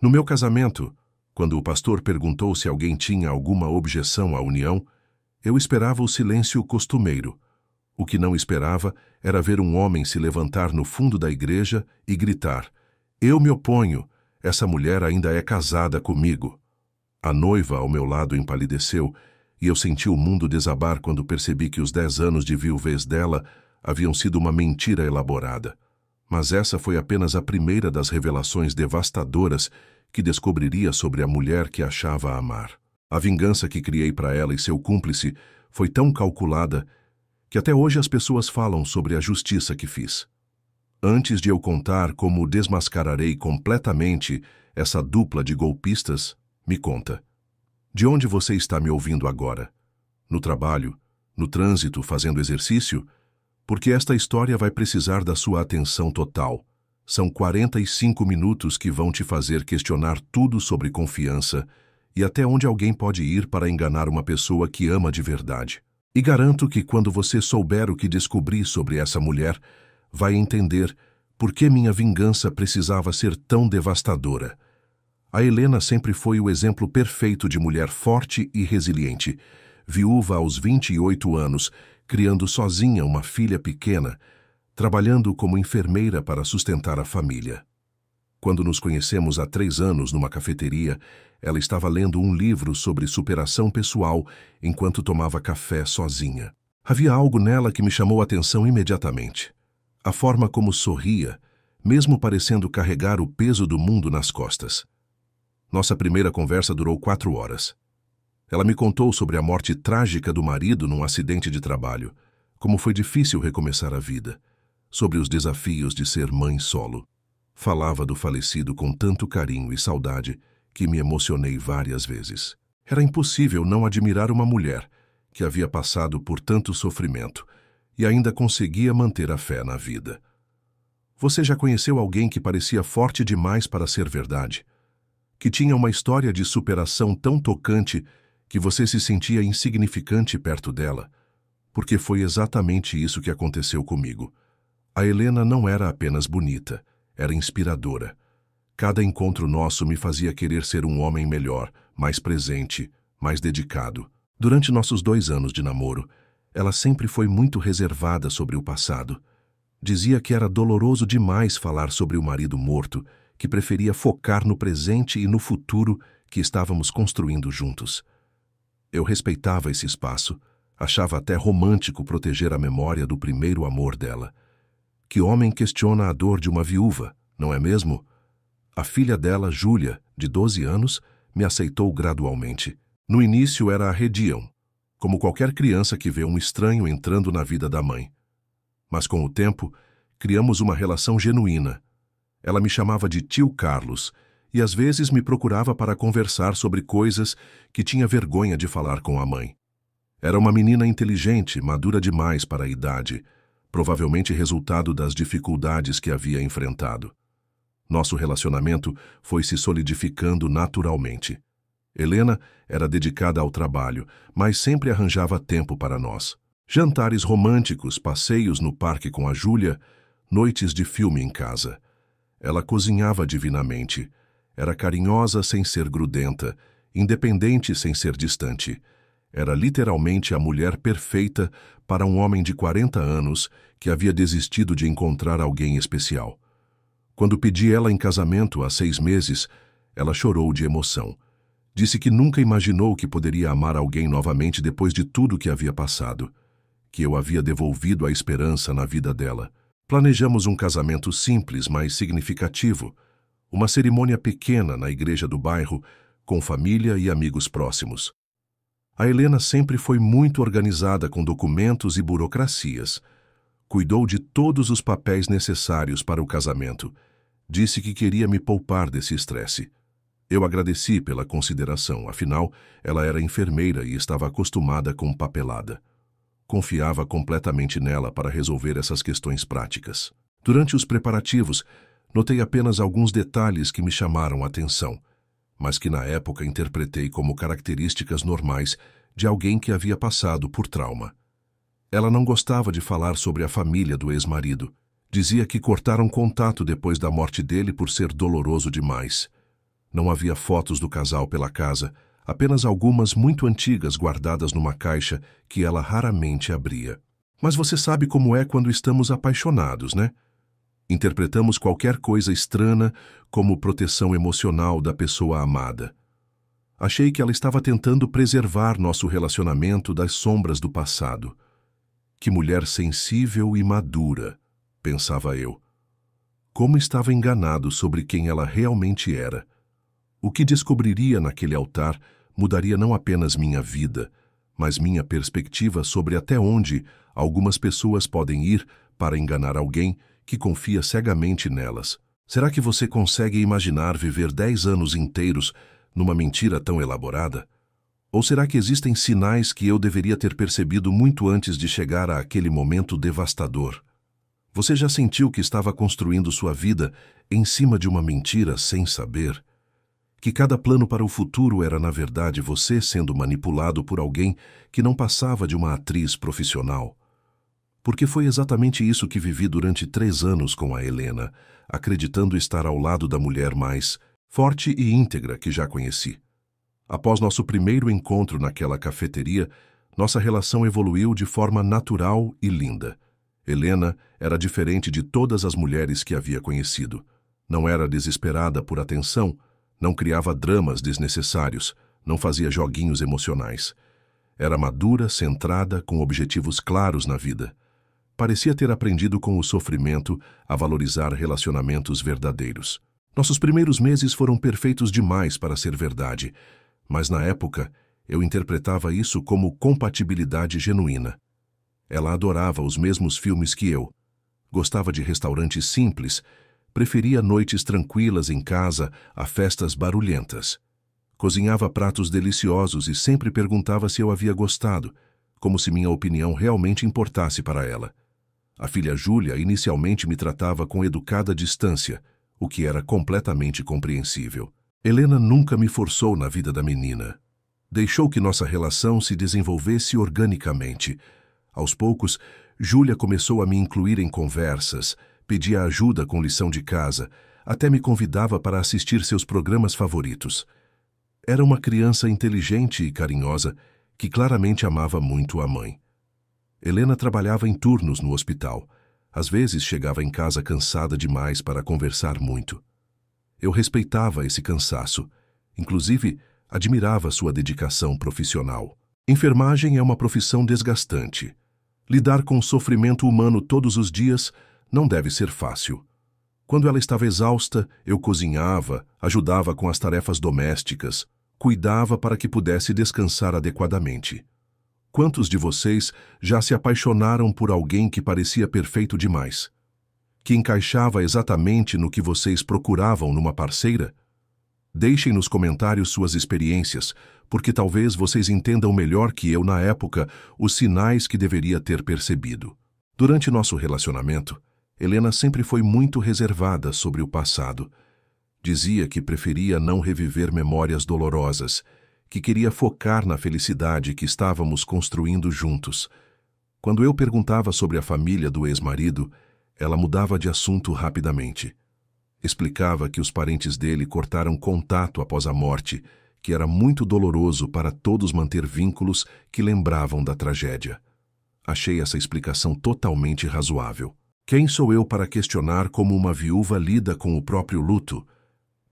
No meu casamento, quando o pastor perguntou se alguém tinha alguma objeção à união, eu esperava o silêncio costumeiro. O que não esperava era ver um homem se levantar no fundo da igreja e gritar: "Eu me oponho, essa mulher ainda é casada comigo." A noiva ao meu lado empalideceu e eu senti o mundo desabar quando percebi que os 10 anos de viuvez dela haviam sido uma mentira elaborada. Mas essa foi apenas a primeira das revelações devastadoras que descobriria sobre a mulher que achava amar. A vingança que criei para ela e seu cúmplice foi tão calculada que até hoje as pessoas falam sobre a justiça que fiz. Antes de eu contar como desmascararei completamente essa dupla de golpistas, me conta. De onde você está me ouvindo agora? No trabalho? No trânsito, fazendo exercício? Porque esta história vai precisar da sua atenção total. São 45 minutos que vão te fazer questionar tudo sobre confiança e até onde alguém pode ir para enganar uma pessoa que ama de verdade. E garanto que quando você souber o que descobri sobre essa mulher, vai entender por que minha vingança precisava ser tão devastadora. A Helena sempre foi o exemplo perfeito de mulher forte e resiliente. Viúva aos 28 anos, criando sozinha uma filha pequena, trabalhando como enfermeira para sustentar a família. Quando nos conhecemos há 3 anos numa cafeteria, ela estava lendo um livro sobre superação pessoal enquanto tomava café sozinha. Havia algo nela que me chamou a atenção imediatamente. A forma como sorria, mesmo parecendo carregar o peso do mundo nas costas. Nossa primeira conversa durou 4 horas. Ela me contou sobre a morte trágica do marido num acidente de trabalho, como foi difícil recomeçar a vida, sobre os desafios de ser mãe solo. Falava do falecido com tanto carinho e saudade que me emocionei várias vezes. Era impossível não admirar uma mulher que havia passado por tanto sofrimento e ainda conseguia manter a fé na vida. Você já conheceu alguém que parecia forte demais para ser verdade? Que tinha uma história de superação tão tocante que você se sentia insignificante perto dela? Porque foi exatamente isso que aconteceu comigo. A Helena não era apenas bonita, era inspiradora. Cada encontro nosso me fazia querer ser um homem melhor, mais presente, mais dedicado. Durante nossos 2 anos de namoro, ela sempre foi muito reservada sobre o passado. Dizia que era doloroso demais falar sobre o marido morto, que preferia focar no presente e no futuro que estávamos construindo juntos. Eu respeitava esse espaço, achava até romântico proteger a memória do primeiro amor dela. Que homem questiona a dor de uma viúva, não é mesmo? A filha dela, Júlia, de 12 anos, me aceitou gradualmente. No início era arrediam, como qualquer criança que vê um estranho entrando na vida da mãe. Mas com o tempo, criamos uma relação genuína. Ela me chamava de tio Carlos e às vezes me procurava para conversar sobre coisas que tinha vergonha de falar com a mãe. Era uma menina inteligente, madura demais para a idade, provavelmente resultado das dificuldades que havia enfrentado. Nosso relacionamento foi se solidificando naturalmente. Helena era dedicada ao trabalho, mas sempre arranjava tempo para nós. Jantares românticos, passeios no parque com a Júlia, noites de filme em casa. Ela cozinhava divinamente. Era carinhosa sem ser grudenta, independente sem ser distante. Era literalmente a mulher perfeita para um homem de 40 anos que havia desistido de encontrar alguém especial. Quando pedi ela em casamento há 6 meses, ela chorou de emoção. Disse que nunca imaginou que poderia amar alguém novamente depois de tudo que havia passado, que eu havia devolvido a esperança na vida dela. Planejamos um casamento simples, mas significativo, uma cerimônia pequena na igreja do bairro, com família e amigos próximos. A Helena sempre foi muito organizada com documentos e burocracias. Cuidou de todos os papéis necessários para o casamento. Disse que queria me poupar desse estresse. Eu agradeci pela consideração, afinal, ela era enfermeira e estava acostumada com papelada. Confiava completamente nela para resolver essas questões práticas. Durante os preparativos, notei apenas alguns detalhes que me chamaram a atenção, mas que na época interpretei como características normais de alguém que havia passado por trauma. Ela não gostava de falar sobre a família do ex-marido. Dizia que cortaram contato depois da morte dele por ser doloroso demais. Não havia fotos do casal pela casa, apenas algumas muito antigas guardadas numa caixa que ela raramente abria. Mas você sabe como é quando estamos apaixonados, né? Interpretamos qualquer coisa estranha como proteção emocional da pessoa amada. Achei que ela estava tentando preservar nosso relacionamento das sombras do passado. Que mulher sensível e madura, pensava eu. Como estava enganado sobre quem ela realmente era. O que descobriria naquele altar mudaria não apenas minha vida, mas minha perspectiva sobre até onde algumas pessoas podem ir para enganar alguém que confia cegamente nelas. Será que você consegue imaginar viver 10 anos inteiros numa mentira tão elaborada? Ou será que existem sinais que eu deveria ter percebido muito antes de chegar àquele momento devastador? Você já sentiu que estava construindo sua vida em cima de uma mentira sem saber? Que cada plano para o futuro era, na verdade, você sendo manipulado por alguém que não passava de uma atriz profissional? Porque foi exatamente isso que vivi durante 3 anos com a Helena, acreditando estar ao lado da mulher mais forte e íntegra que já conheci. Após nosso primeiro encontro naquela cafeteria, nossa relação evoluiu de forma natural e linda. Helena era diferente de todas as mulheres que havia conhecido. Não era desesperada por atenção, não criava dramas desnecessários, não fazia joguinhos emocionais. Era madura, centrada, com objetivos claros na vida. Parecia ter aprendido com o sofrimento a valorizar relacionamentos verdadeiros. Nossos primeiros meses foram perfeitos demais para ser verdade, mas na época eu interpretava isso como compatibilidade genuína. Ela adorava os mesmos filmes que eu. Gostava de restaurantes simples, preferia noites tranquilas em casa a festas barulhentas. Cozinhava pratos deliciosos e sempre perguntava se eu havia gostado, como se minha opinião realmente importasse para ela. A filha Júlia inicialmente me tratava com educada distância, o que era completamente compreensível. Helena nunca me forçou na vida da menina. Deixou que nossa relação se desenvolvesse organicamente. Aos poucos, Júlia começou a me incluir em conversas, pedia ajuda com lição de casa, até me convidava para assistir seus programas favoritos. Era uma criança inteligente e carinhosa que claramente amava muito a mãe. Helena trabalhava em turnos no hospital. Às vezes chegava em casa cansada demais para conversar muito. Eu respeitava esse cansaço. Inclusive, admirava sua dedicação profissional. Enfermagem é uma profissão desgastante. Lidar com o sofrimento humano todos os dias não deve ser fácil. Quando ela estava exausta, eu cozinhava, ajudava com as tarefas domésticas, cuidava para que pudesse descansar adequadamente. Quantos de vocês já se apaixonaram por alguém que parecia perfeito demais? Que encaixava exatamente no que vocês procuravam numa parceira? Deixem nos comentários suas experiências, porque talvez vocês entendam melhor que eu na época os sinais que deveria ter percebido. Durante nosso relacionamento, Helena sempre foi muito reservada sobre o passado. Dizia que preferia não reviver memórias dolorosas, que queria focar na felicidade que estávamos construindo juntos. Quando eu perguntava sobre a família do ex-marido, ela mudava de assunto rapidamente. Explicava que os parentes dele cortaram contato após a morte, que era muito doloroso para todos manter vínculos que lembravam da tragédia. Achei essa explicação totalmente razoável. Quem sou eu para questionar como uma viúva lida com o próprio luto?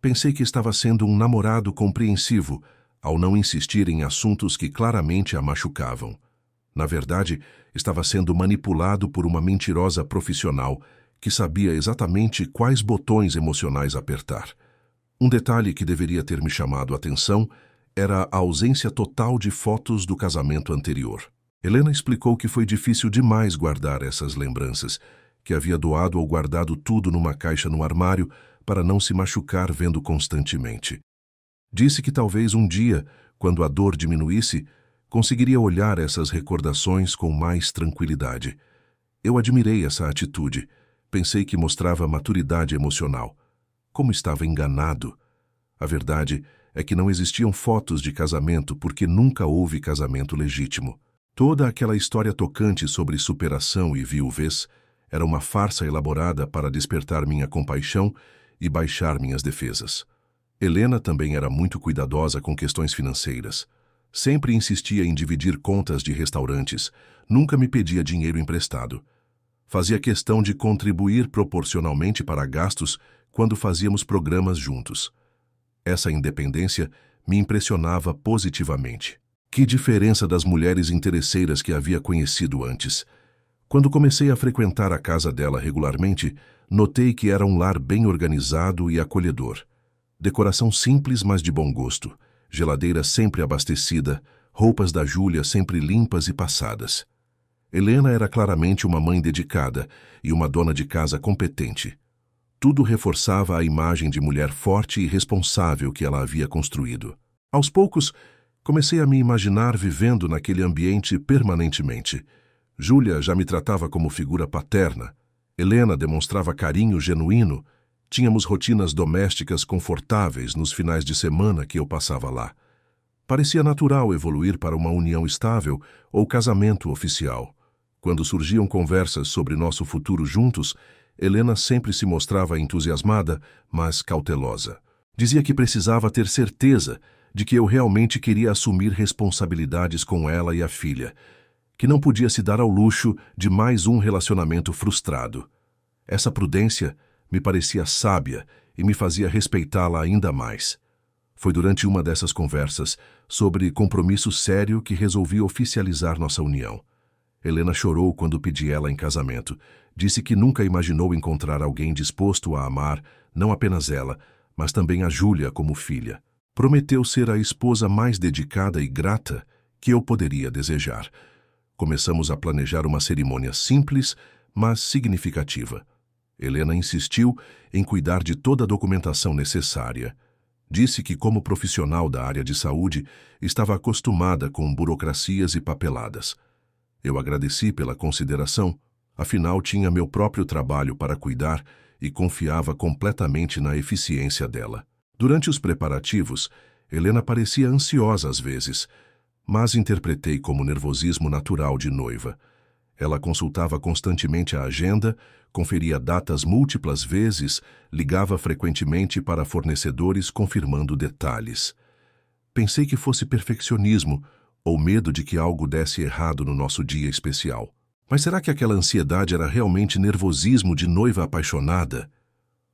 Pensei que estava sendo um namorado compreensivo, ao não insistir em assuntos que claramente a machucavam. Na verdade, estava sendo manipulado por uma mentirosa profissional que sabia exatamente quais botões emocionais apertar. Um detalhe que deveria ter me chamado a atenção era a ausência total de fotos do casamento anterior. Helena explicou que foi difícil demais guardar essas lembranças, que havia doado ou guardado tudo numa caixa no armário para não se machucar vendo constantemente. Disse que talvez um dia, quando a dor diminuísse, conseguiria olhar essas recordações com mais tranquilidade. Eu admirei essa atitude. Pensei que mostrava maturidade emocional. Como estava enganado. A verdade é que não existiam fotos de casamento porque nunca houve casamento legítimo. Toda aquela história tocante sobre superação e viuvez era uma farsa elaborada para despertar minha compaixão e baixar minhas defesas. Helena também era muito cuidadosa com questões financeiras. Sempre insistia em dividir contas de restaurantes, nunca me pedia dinheiro emprestado. Fazia questão de contribuir proporcionalmente para gastos quando fazíamos programas juntos. Essa independência me impressionava positivamente. Que diferença das mulheres interesseiras que havia conhecido antes. Quando comecei a frequentar a casa dela regularmente, notei que era um lar bem organizado e acolhedor. Decoração simples, mas de bom gosto. Geladeira sempre abastecida, roupas da Júlia sempre limpas e passadas. Helena era claramente uma mãe dedicada e uma dona de casa competente. Tudo reforçava a imagem de mulher forte e responsável que ela havia construído. Aos poucos, comecei a me imaginar vivendo naquele ambiente permanentemente. Júlia já me tratava como figura paterna. Helena demonstrava carinho genuíno. Tínhamos rotinas domésticas confortáveis nos finais de semana que eu passava lá. Parecia natural evoluir para uma união estável ou casamento oficial. Quando surgiam conversas sobre nosso futuro juntos, Helena sempre se mostrava entusiasmada, mas cautelosa. Dizia que precisava ter certeza de que eu realmente queria assumir responsabilidades com ela e a filha, que não podia se dar ao luxo de mais um relacionamento frustrado. Essa prudência me parecia sábia e me fazia respeitá-la ainda mais. Foi durante uma dessas conversas sobre compromisso sério que resolvi oficializar nossa união. Helena chorou quando pedi ela em casamento. Disse que nunca imaginou encontrar alguém disposto a amar não apenas ela, mas também a Júlia como filha. Prometeu ser a esposa mais dedicada e grata que eu poderia desejar. Começamos a planejar uma cerimônia simples, mas significativa. Helena insistiu em cuidar de toda a documentação necessária. Disse que, como profissional da área de saúde, estava acostumada com burocracias e papeladas. Eu agradeci pela consideração, afinal tinha meu próprio trabalho para cuidar e confiava completamente na eficiência dela. Durante os preparativos, Helena parecia ansiosa às vezes, mas interpretei como nervosismo natural de noiva. Ela consultava constantemente a agenda, conferia datas múltiplas vezes, ligava frequentemente para fornecedores confirmando detalhes. Pensei que fosse perfeccionismo ou medo de que algo desse errado no nosso dia especial. Mas será que aquela ansiedade era realmente nervosismo de noiva apaixonada?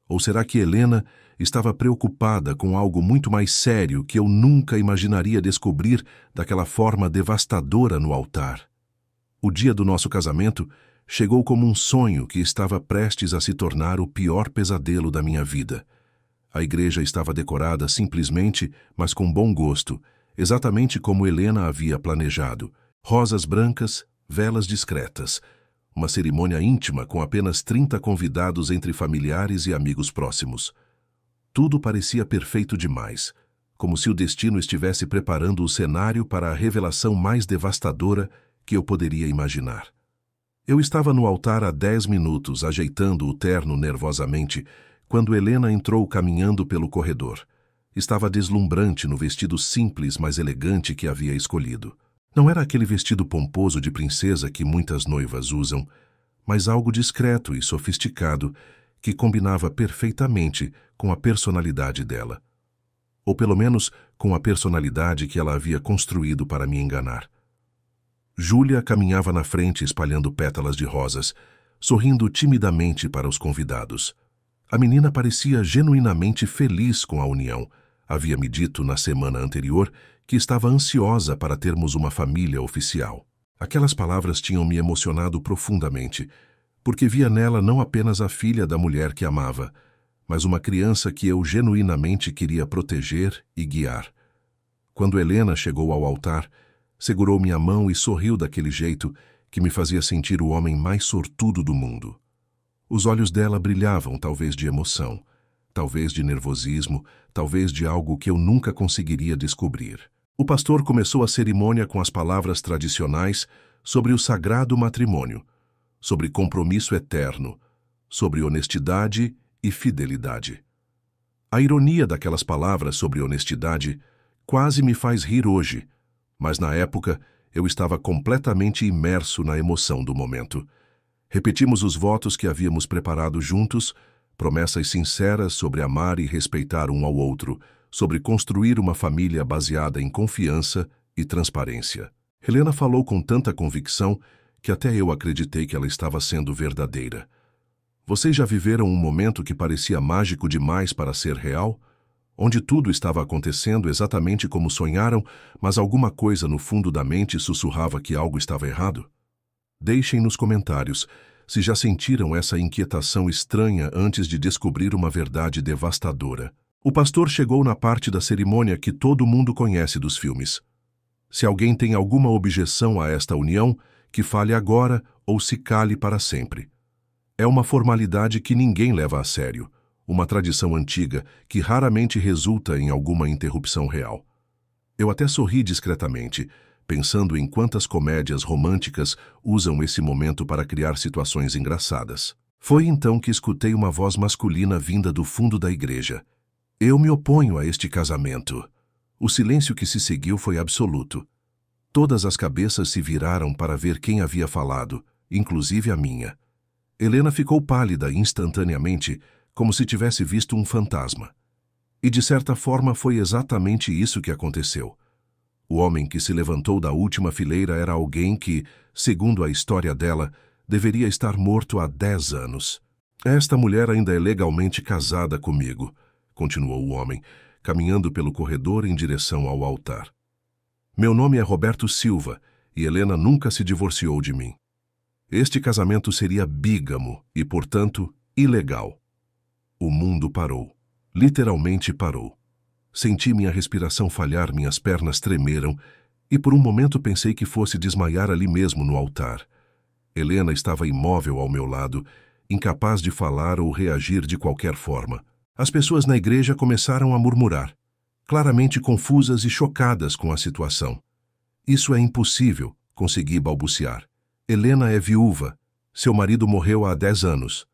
Ou será que Helena estava preocupada com algo muito mais sério que eu nunca imaginaria descobrir daquela forma devastadora no altar? O dia do nosso casamento chegou como um sonho que estava prestes a se tornar o pior pesadelo da minha vida. A igreja estava decorada simplesmente, mas com bom gosto, exatamente como Helena havia planejado. Rosas brancas, velas discretas. Uma cerimônia íntima com apenas 30 convidados entre familiares e amigos próximos. Tudo parecia perfeito demais, como se o destino estivesse preparando o cenário para a revelação mais devastadora que eu poderia imaginar. Eu estava no altar há 10 minutos, ajeitando o terno nervosamente, quando Helena entrou caminhando pelo corredor. Estava deslumbrante no vestido simples, mas elegante que havia escolhido. Não era aquele vestido pomposo de princesa que muitas noivas usam, mas algo discreto e sofisticado que combinava perfeitamente com a personalidade dela. Ou pelo menos com a personalidade que ela havia construído para me enganar. Júlia caminhava na frente espalhando pétalas de rosas, sorrindo timidamente para os convidados. A menina parecia genuinamente feliz com a união. Havia me dito na semana anterior que estava ansiosa para termos uma família oficial. Aquelas palavras tinham me emocionado profundamente, porque via nela não apenas a filha da mulher que amava, mas uma criança que eu genuinamente queria proteger e guiar. Quando Helena chegou ao altar, segurou minha mão e sorriu daquele jeito que me fazia sentir o homem mais sortudo do mundo. Os olhos dela brilhavam, talvez de emoção, talvez de nervosismo, talvez de algo que eu nunca conseguiria descobrir. O pastor começou a cerimônia com as palavras tradicionais sobre o sagrado matrimônio, sobre compromisso eterno, sobre honestidade e fidelidade. A ironia daquelas palavras sobre honestidade quase me faz rir hoje, mas na época eu estava completamente imerso na emoção do momento. Repetimos os votos que havíamos preparado juntos, promessas sinceras sobre amar e respeitar um ao outro, sobre construir uma família baseada em confiança e transparência. Helena falou com tanta convicção que até eu acreditei que ela estava sendo verdadeira. Vocês já viveram um momento que parecia mágico demais para ser real? Onde tudo estava acontecendo exatamente como sonharam, mas alguma coisa no fundo da mente sussurrava que algo estava errado? Deixem nos comentários se já sentiram essa inquietação estranha antes de descobrir uma verdade devastadora. O pastor chegou na parte da cerimônia que todo mundo conhece dos filmes. Se alguém tem alguma objeção a esta união, que fale agora ou se cale para sempre. É uma formalidade que ninguém leva a sério, uma tradição antiga que raramente resulta em alguma interrupção real. Eu até sorri discretamente, pensando em quantas comédias românticas usam esse momento para criar situações engraçadas. Foi então que escutei uma voz masculina vinda do fundo da igreja. Eu me oponho a este casamento. O silêncio que se seguiu foi absoluto. Todas as cabeças se viraram para ver quem havia falado, inclusive a minha. Helena ficou pálida instantaneamente, como se tivesse visto um fantasma. E de certa forma foi exatamente isso que aconteceu. O homem que se levantou da última fileira era alguém que, segundo a história dela, deveria estar morto há 10 anos. Esta mulher ainda é legalmente casada comigo, continuou o homem, caminhando pelo corredor em direção ao altar. Meu nome é Roberto Silva e Helena nunca se divorciou de mim. Este casamento seria bígamo e, portanto, ilegal. O mundo parou. Literalmente parou. Senti minha respiração falhar, minhas pernas tremeram e por um momento pensei que fosse desmaiar ali mesmo no altar. Helena estava imóvel ao meu lado, incapaz de falar ou reagir de qualquer forma. As pessoas na igreja começaram a murmurar, claramente confusas e chocadas com a situação. Isso é impossível, consegui balbuciar. Helena é viúva. Seu marido morreu há 10 anos.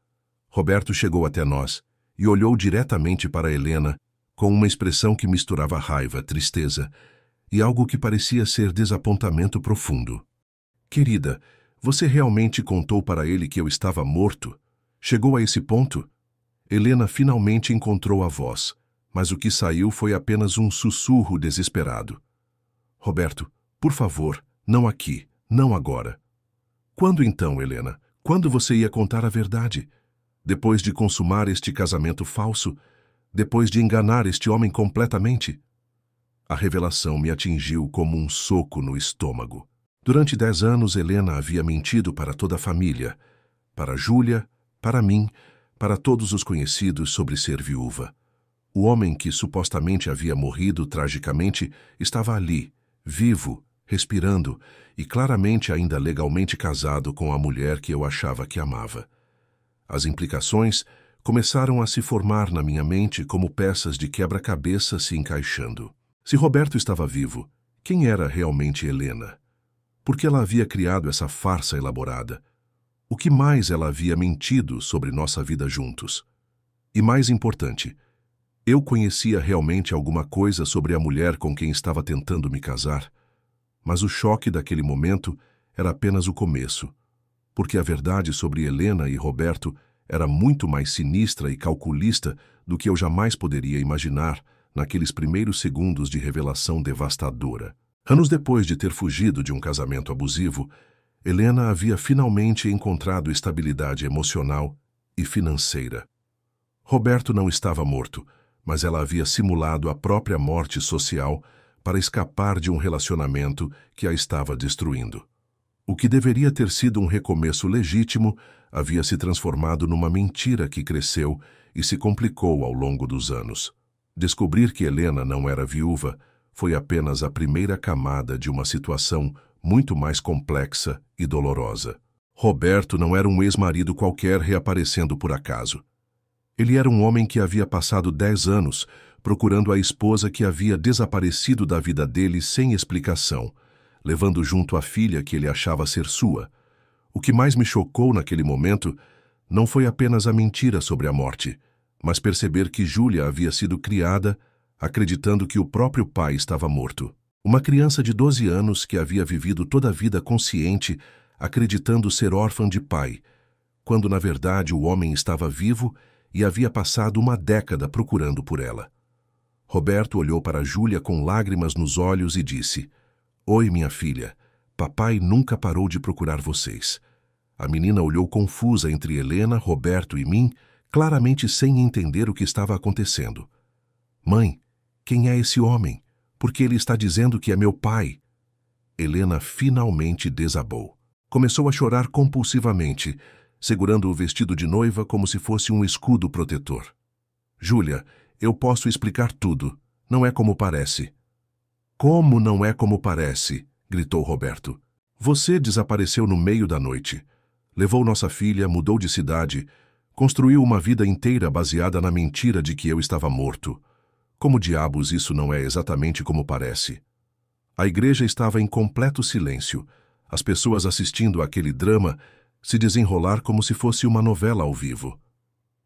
Roberto chegou até nós e olhou diretamente para Helena com uma expressão que misturava raiva, tristeza e algo que parecia ser desapontamento profundo. Querida, você realmente contou para ele que eu estava morto? Chegou a esse ponto? Helena finalmente encontrou a voz, mas o que saiu foi apenas um sussurro desesperado. Roberto, por favor, não aqui, não agora. Quando então, Helena? Quando você ia contar a verdade? Depois de consumar este casamento falso? Depois de enganar este homem completamente? A revelação me atingiu como um soco no estômago. Durante 10 anos, Helena havia mentido para toda a família, para Júlia, para mim, para todos os conhecidos sobre ser viúva. O homem que supostamente havia morrido tragicamente estava ali, vivo, respirando e claramente ainda legalmente casado com a mulher que eu achava que amava. As implicações começaram a se formar na minha mente como peças de quebra-cabeça se encaixando. Se Roberto estava vivo, quem era realmente Helena? Por que ela havia criado essa farsa elaborada? O que mais ela havia mentido sobre nossa vida juntos? E mais importante, eu conhecia realmente alguma coisa sobre a mulher com quem estava tentando me casar? Mas o choque daquele momento era apenas o começo, porque a verdade sobre Helena e Roberto era muito mais sinistra e calculista do que eu jamais poderia imaginar naqueles primeiros segundos de revelação devastadora. Anos depois de ter fugido de um casamento abusivo, Helena havia finalmente encontrado estabilidade emocional e financeira. Roberto não estava morto, mas ela havia simulado a própria morte social para escapar de um relacionamento que a estava destruindo. O que deveria ter sido um recomeço legítimo havia se transformado numa mentira que cresceu e se complicou ao longo dos anos. Descobrir que Helena não era viúva foi apenas a primeira camada de uma situação muito mais complexa e dolorosa. Roberto não era um ex-marido qualquer reaparecendo por acaso. Ele era um homem que havia passado 10 anos procurando a esposa que havia desaparecido da vida dele sem explicação, levando junto a filha que ele achava ser sua. O que mais me chocou naquele momento não foi apenas a mentira sobre a morte, mas perceber que Júlia havia sido criada acreditando que o próprio pai estava morto. Uma criança de 12 anos que havia vivido toda a vida consciente, acreditando ser órfã de pai, quando na verdade o homem estava vivo e havia passado uma década procurando por ela. Roberto olhou para Júlia com lágrimas nos olhos e disse: "Oi, minha filha. Papai nunca parou de procurar vocês." A menina olhou confusa entre Helena, Roberto e mim, claramente sem entender o que estava acontecendo. "Mãe, quem é esse homem? Porque ele está dizendo que é meu pai." Helena finalmente desabou. Começou a chorar compulsivamente, segurando o vestido de noiva como se fosse um escudo protetor. "Júlia, eu posso explicar tudo. Não é como parece." "Como não é como parece?" gritou Roberto. "Você desapareceu no meio da noite. Levou nossa filha, mudou de cidade, construiu uma vida inteira baseada na mentira de que eu estava morto. Como diabos isso não é exatamente como parece?" A igreja estava em completo silêncio, as pessoas assistindo àquele drama se desenrolar como se fosse uma novela ao vivo.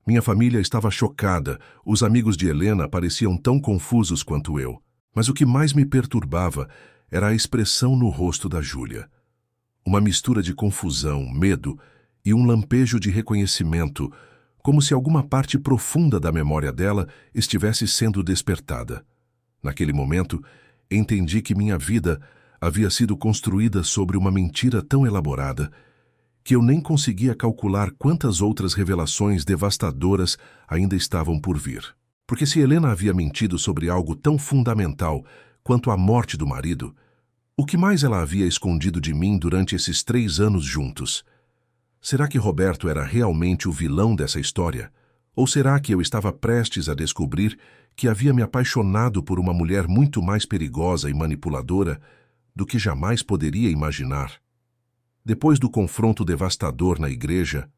Minha família estava chocada, os amigos de Helena pareciam tão confusos quanto eu. Mas o que mais me perturbava era a expressão no rosto da Júlia. Uma mistura de confusão, medo e um lampejo de reconhecimento, como se alguma parte profunda da memória dela estivesse sendo despertada. Naquele momento, entendi que minha vida havia sido construída sobre uma mentira tão elaborada que eu nem conseguia calcular quantas outras revelações devastadoras ainda estavam por vir. Porque se Helena havia mentido sobre algo tão fundamental quanto a morte do marido, o que mais ela havia escondido de mim durante esses 3 anos juntos? Será que Roberto era realmente o vilão dessa história? Ou será que eu estava prestes a descobrir que havia me apaixonado por uma mulher muito mais perigosa e manipuladora do que jamais poderia imaginar? Depois do confronto devastador na igreja,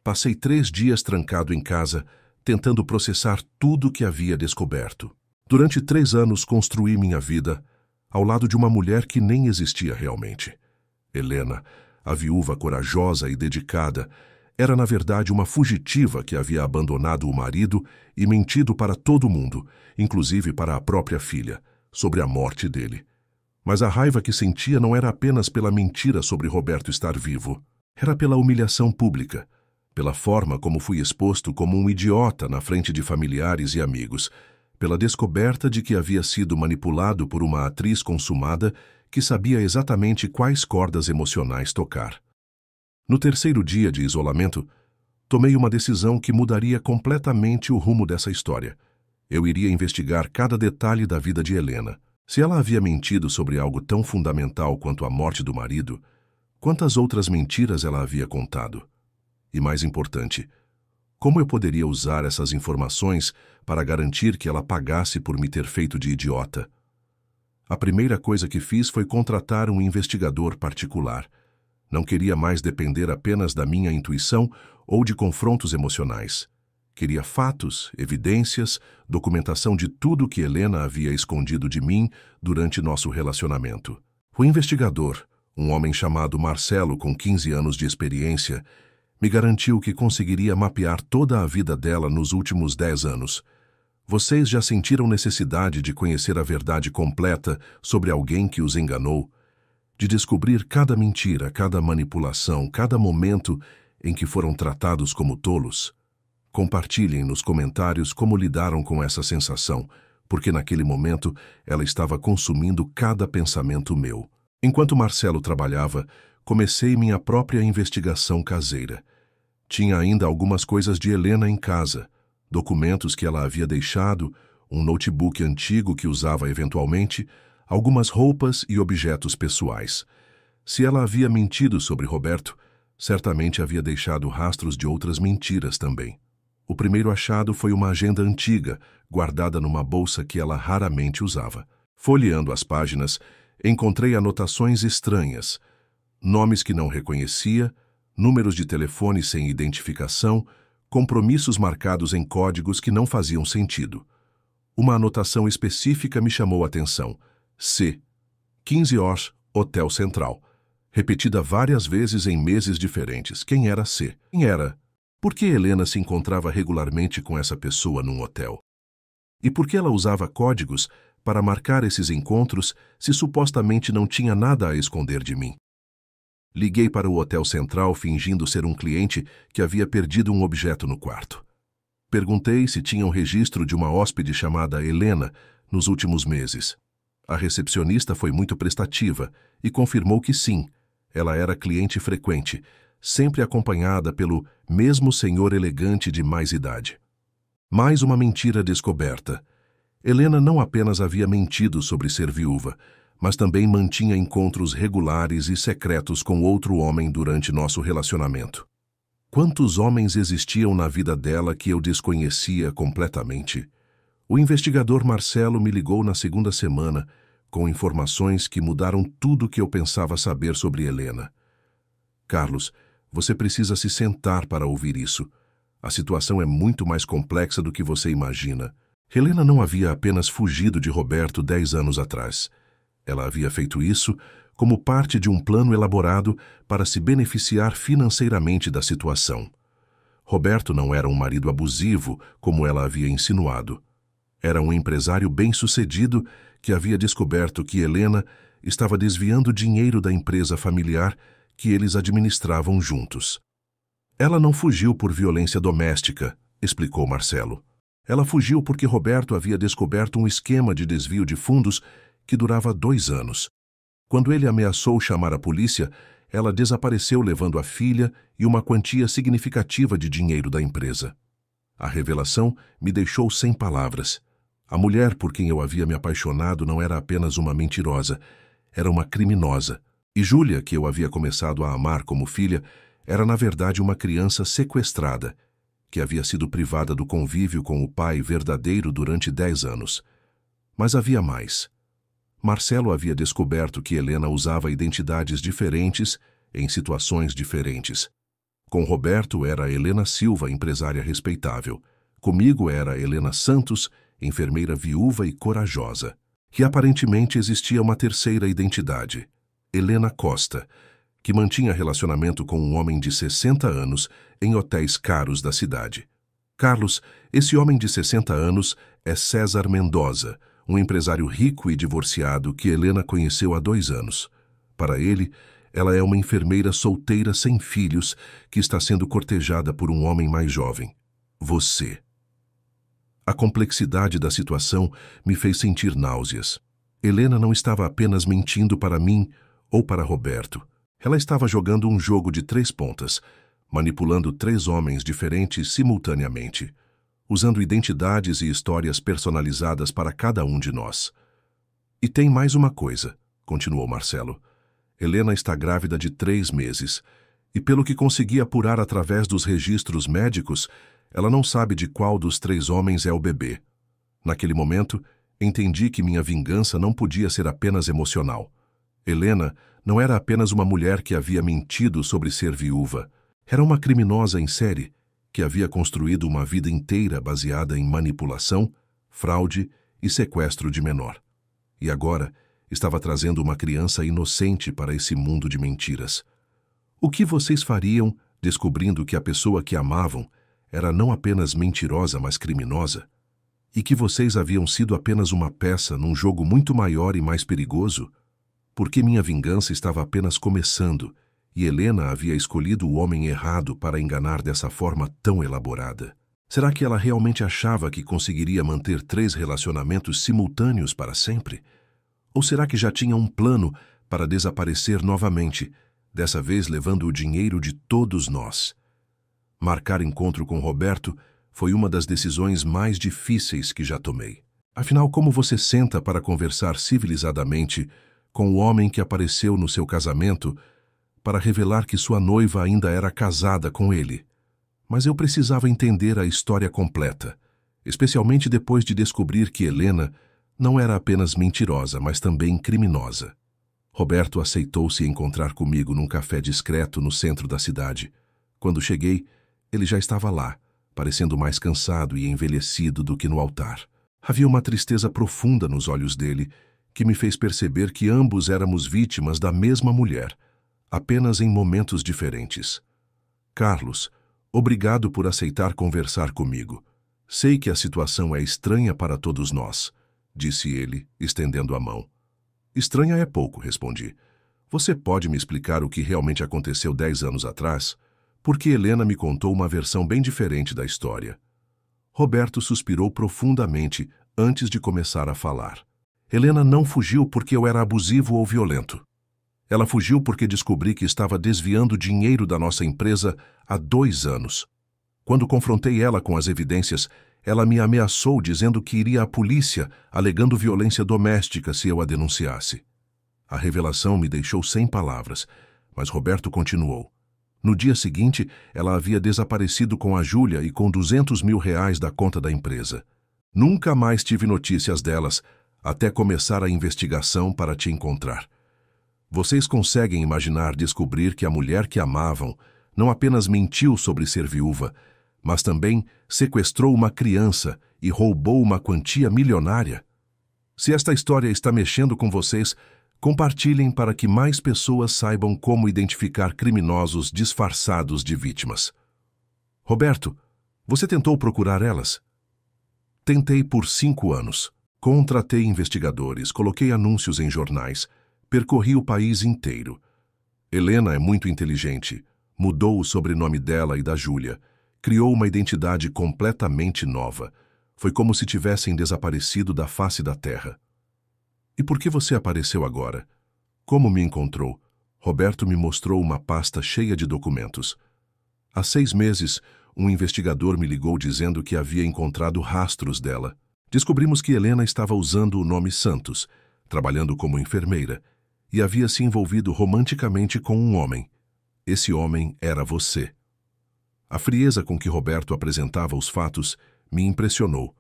passei 3 dias trancado em casa, tentando processar tudo o que havia descoberto. Durante 3 anos construí minha vida ao lado de uma mulher que nem existia realmente. Helena, a viúva corajosa e dedicada, era na verdade uma fugitiva que havia abandonado o marido e mentido para todo mundo, inclusive para a própria filha, sobre a morte dele. Mas a raiva que sentia não era apenas pela mentira sobre Roberto estar vivo. Era pela humilhação pública, pela forma como fui exposto como um idiota na frente de familiares e amigos, pela descoberta de que havia sido manipulado por uma atriz consumada que sabia exatamente quais cordas emocionais tocar. No 3º dia de isolamento, tomei uma decisão que mudaria completamente o rumo dessa história. Eu iria investigar cada detalhe da vida de Helena. Se ela havia mentido sobre algo tão fundamental quanto a morte do marido, quantas outras mentiras ela havia contado? E mais importante, como eu poderia usar essas informações para garantir que ela pagasse por me ter feito de idiota? A primeira coisa que fiz foi contratar um investigador particular. Não queria mais depender apenas da minha intuição ou de confrontos emocionais. Queria fatos, evidências, documentação de tudo que Helena havia escondido de mim durante nosso relacionamento. O investigador, um homem chamado Marcelo com 15 anos de experiência, me garantiu que conseguiria mapear toda a vida dela nos últimos 10 anos. Vocês já sentiram necessidade de conhecer a verdade completa sobre alguém que os enganou? De descobrir cada mentira, cada manipulação, cada momento em que foram tratados como tolos? Compartilhem nos comentários como lidaram com essa sensação, porque naquele momento ela estava consumindo cada pensamento meu. Enquanto Marcelo trabalhava, comecei minha própria investigação caseira. Tinha ainda algumas coisas de Helena em casa, documentos que ela havia deixado, um notebook antigo que usava eventualmente, algumas roupas e objetos pessoais. Se ela havia mentido sobre Roberto, certamente havia deixado rastros de outras mentiras também. O primeiro achado foi uma agenda antiga, guardada numa bolsa que ela raramente usava. Folheando as páginas, encontrei anotações estranhas, nomes que não reconhecia, números de telefone sem identificação, compromissos marcados em códigos que não faziam sentido. Uma anotação específica me chamou a atenção. C. 15 horas, Hotel Central. Repetida várias vezes em meses diferentes. Quem era C? Quem era? Por que Helena se encontrava regularmente com essa pessoa num hotel? E por que ela usava códigos para marcar esses encontros se supostamente não tinha nada a esconder de mim? Liguei para o Hotel Central fingindo ser um cliente que havia perdido um objeto no quarto. Perguntei se tinham registro de uma hóspede chamada Helena nos últimos meses. A recepcionista foi muito prestativa e confirmou que sim, ela era cliente frequente, sempre acompanhada pelo mesmo senhor elegante de mais idade. Mais uma mentira descoberta. Helena não apenas havia mentido sobre ser viúva, mas também mantinha encontros regulares e secretos com outro homem durante nosso relacionamento. Quantos homens existiam na vida dela que eu desconhecia completamente? O investigador Marcelo me ligou na segunda semana com informações que mudaram tudo o que eu pensava saber sobre Helena. Carlos, você precisa se sentar para ouvir isso. A situação é muito mais complexa do que você imagina. Helena não havia apenas fugido de Roberto 10 anos atrás. Ela havia feito isso como parte de um plano elaborado para se beneficiar financeiramente da situação. Roberto não era um marido abusivo, como ela havia insinuado. Era um empresário bem-sucedido que havia descoberto que Helena estava desviando dinheiro da empresa familiar que eles administravam juntos. Ela não fugiu por violência doméstica, explicou Marcelo. Ela fugiu porque Roberto havia descoberto um esquema de desvio de fundos que durava 2 anos. Quando ele ameaçou chamar a polícia, ela desapareceu levando a filha e uma quantia significativa de dinheiro da empresa. A revelação me deixou sem palavras. A mulher por quem eu havia me apaixonado não era apenas uma mentirosa, era uma criminosa. E Júlia, que eu havia começado a amar como filha, era na verdade uma criança sequestrada, que havia sido privada do convívio com o pai verdadeiro durante 10 anos. Mas havia mais. Marcelo havia descoberto que Helena usava identidades diferentes em situações diferentes. Com Roberto era Helena Silva, empresária respeitável. Comigo era Helena Santos, enfermeira viúva e corajosa. E aparentemente existia uma terceira identidade, Helena Costa, que mantinha relacionamento com um homem de 60 anos em hotéis caros da cidade. Carlos, esse homem de 60 anos é César Mendoza, um empresário rico e divorciado que Helena conheceu há 2 anos. Para ele, ela é uma enfermeira solteira sem filhos que está sendo cortejada por um homem mais jovem. Você. A complexidade da situação me fez sentir náuseas. Helena não estava apenas mentindo para mim ou para Roberto. Ela estava jogando um jogo de 3 pontas, manipulando 3 homens diferentes simultaneamente, usando identidades e histórias personalizadas para cada um de nós. E tem mais uma coisa, continuou Marcelo. Helena está grávida de 3 meses, e pelo que consegui apurar através dos registros médicos, ela não sabe de qual dos 3 homens é o bebê. Naquele momento, entendi que minha vingança não podia ser apenas emocional. Helena não era apenas uma mulher que havia mentido sobre ser viúva. Era uma criminosa em série que havia construído uma vida inteira baseada em manipulação, fraude e sequestro de menor. E agora estava trazendo uma criança inocente para esse mundo de mentiras. O que vocês fariam descobrindo que a pessoa que amavam era não apenas mentirosa, mas criminosa? E que vocês haviam sido apenas uma peça num jogo muito maior e mais perigoso? Porque minha vingança estava apenas começando e Helena havia escolhido o homem errado para enganar dessa forma tão elaborada. Será que ela realmente achava que conseguiria manter 3 relacionamentos simultâneos para sempre? Ou será que já tinha um plano para desaparecer novamente, dessa vez levando o dinheiro de todos nós? Marcar encontro com Roberto foi uma das decisões mais difíceis que já tomei. Afinal, como você senta para conversar civilizadamente com o homem que apareceu no seu casamento para revelar que sua noiva ainda era casada com ele? Mas eu precisava entender a história completa, especialmente depois de descobrir que Helena não era apenas mentirosa, mas também criminosa. Roberto aceitou se encontrar comigo num café discreto no centro da cidade. Quando cheguei, ele já estava lá, parecendo mais cansado e envelhecido do que no altar. Havia uma tristeza profunda nos olhos dele, que me fez perceber que ambos éramos vítimas da mesma mulher, apenas em momentos diferentes. Carlos, obrigado por aceitar conversar comigo. Sei que a situação é estranha para todos nós, disse ele, estendendo a mão. Estranha é pouco, respondi. Você pode me explicar o que realmente aconteceu 10 anos atrás? Porque Helena me contou uma versão bem diferente da história. Roberto suspirou profundamente antes de começar a falar. Helena não fugiu porque eu era abusivo ou violento. Ela fugiu porque descobri que estava desviando dinheiro da nossa empresa há 2 anos. Quando confrontei ela com as evidências, ela me ameaçou dizendo que iria à polícia, alegando violência doméstica se eu a denunciasse. A revelação me deixou sem palavras, mas Roberto continuou. No dia seguinte, ela havia desaparecido com a Júlia e com R$200 mil da conta da empresa. Nunca mais tive notícias delas, até começar a investigação para te encontrar. Vocês conseguem imaginar descobrir que a mulher que amavam não apenas mentiu sobre ser viúva, mas também sequestrou uma criança e roubou uma quantia milionária? Se esta história está mexendo com vocês, compartilhem para que mais pessoas saibam como identificar criminosos disfarçados de vítimas. Roberto, você tentou procurar elas? Tentei por 5 anos. Contratei investigadores, coloquei anúncios em jornais, percorri o país inteiro. Helena é muito inteligente, mudou o sobrenome dela e da Júlia, criou uma identidade completamente nova. Foi como se tivessem desaparecido da face da terra. E por que você apareceu agora? Como me encontrou? Roberto me mostrou uma pasta cheia de documentos. Há 6 meses, um investigador me ligou dizendo que havia encontrado rastros dela. Descobrimos que Helena estava usando o nome Santos, trabalhando como enfermeira, e havia se envolvido romanticamente com um homem. Esse homem era você. A frieza com que Roberto apresentava os fatos me impressionou.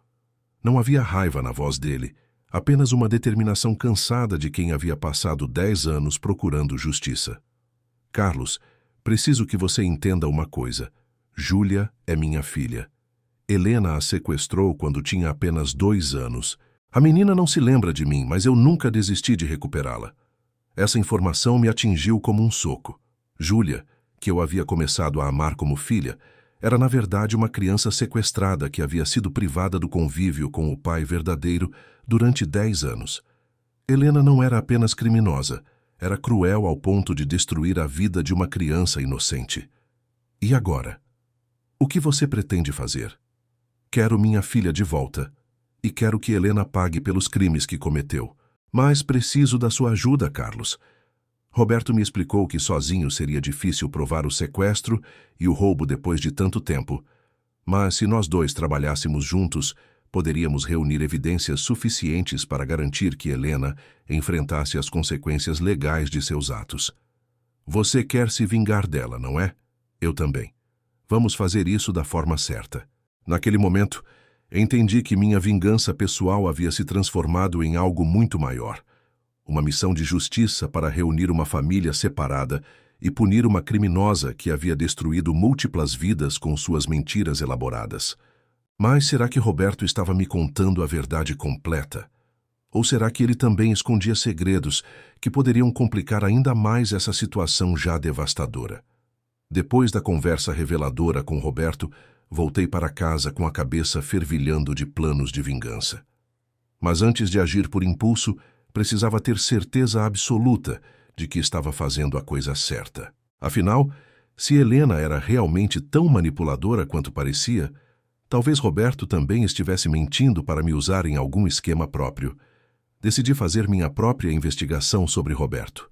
Não havia raiva na voz dele, apenas uma determinação cansada de quem havia passado 10 anos procurando justiça. Carlos, preciso que você entenda uma coisa. Júlia é minha filha. Helena a sequestrou quando tinha apenas 2 anos. A menina não se lembra de mim, mas eu nunca desisti de recuperá-la. Essa informação me atingiu como um soco. Júlia, que eu havia começado a amar como filha, era na verdade uma criança sequestrada que havia sido privada do convívio com o pai verdadeiro durante 10 anos. Helena não era apenas criminosa, era cruel ao ponto de destruir a vida de uma criança inocente. E agora? O que você pretende fazer? Quero minha filha de volta, e quero que Helena pague pelos crimes que cometeu. Mas preciso da sua ajuda, Carlos. Roberto me explicou que sozinho seria difícil provar o sequestro e o roubo depois de tanto tempo. Mas se nós 2 trabalhássemos juntos, poderíamos reunir evidências suficientes para garantir que Helena enfrentasse as consequências legais de seus atos. Você quer se vingar dela, não é? Eu também. Vamos fazer isso da forma certa. Naquele momento, entendi que minha vingança pessoal havia se transformado em algo muito maior. Uma missão de justiça para reunir uma família separada e punir uma criminosa que havia destruído múltiplas vidas com suas mentiras elaboradas. Mas será que Roberto estava me contando a verdade completa? Ou será que ele também escondia segredos que poderiam complicar ainda mais essa situação já devastadora? Depois da conversa reveladora com Roberto, voltei para casa com a cabeça fervilhando de planos de vingança. Mas antes de agir por impulso, precisava ter certeza absoluta de que estava fazendo a coisa certa. Afinal, se Helena era realmente tão manipuladora quanto parecia, talvez Roberto também estivesse mentindo para me usar em algum esquema próprio. Decidi fazer minha própria investigação sobre Roberto.